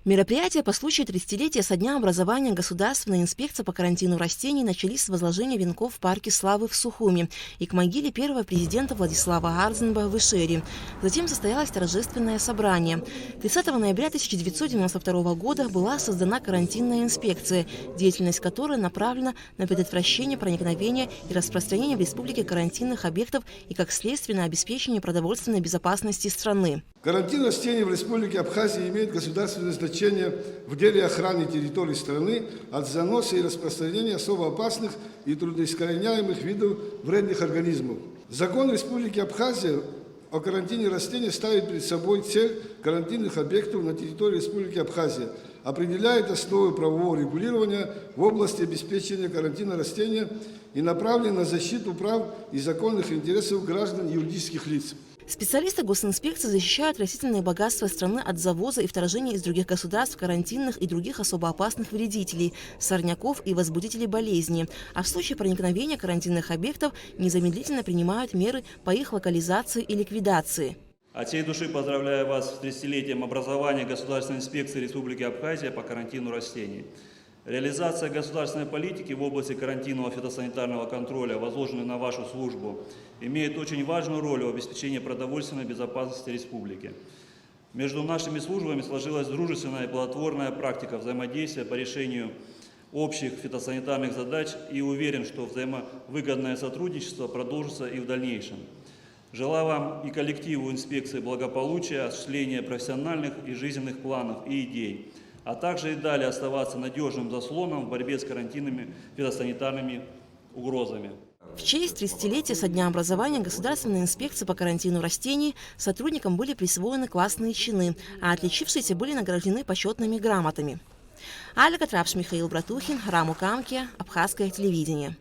Мероприятия по случаю 30-летия со дня образования Государственной инспекции по карантину растений начались с возложения венков в парке Славы в Сухуми и к могиле первого президента Владислава Арзенба в Ишере. Затем состоялось торжественное собрание. 30 ноября 1992 года была создана карантинная инспекция, деятельность которой направлена на предотвращение проникновения и распространения в республике карантинных объектов и, как следствие, на обеспечение продовольственной безопасности страны. Карантин растений в Республике Абхазия имеет государственное значение в деле охраны территории страны от заноса и распространения особо опасных и трудноискореняемых видов вредных организмов. Закон Республики Абхазия о карантине растений ставит перед собой цель карантинных объектов на территории Республики Абхазия, определяет основы правового регулирования в области обеспечения карантина растения и направлен на защиту прав и законных интересов граждан и юридических лиц. Специалисты госинспекции защищают растительные богатства страны от завоза и вторжения из других государств карантинных и других особо опасных вредителей, сорняков и возбудителей болезни. А в случае проникновения карантинных объектов незамедлительно принимают меры по их локализации и ликвидации. От всей души поздравляю вас с 30-летием образования Государственной инспекции Республики Абхазия по карантину растений. Реализация государственной политики в области карантинного фитосанитарного контроля, возложенной на вашу службу, имеет очень важную роль в обеспечении продовольственной безопасности республики. Между нашими службами сложилась дружественная и плодотворная практика взаимодействия по решению общих фитосанитарных задач и уверен, что взаимовыгодное сотрудничество продолжится и в дальнейшем. Желаю вам и коллективу инспекции благополучия, осуществления профессиональных и жизненных планов и идей, а также и далее оставаться надежным заслоном в борьбе с карантинными фитосанитарными угрозами. В честь 30-летия со дня образования Государственной инспекции по карантину растений сотрудникам были присвоены классные чины, а отличившиеся были награждены почетными грамотами. Аля Катрапш, Михаил Братухин, Раму Камке, Абхазское телевидение.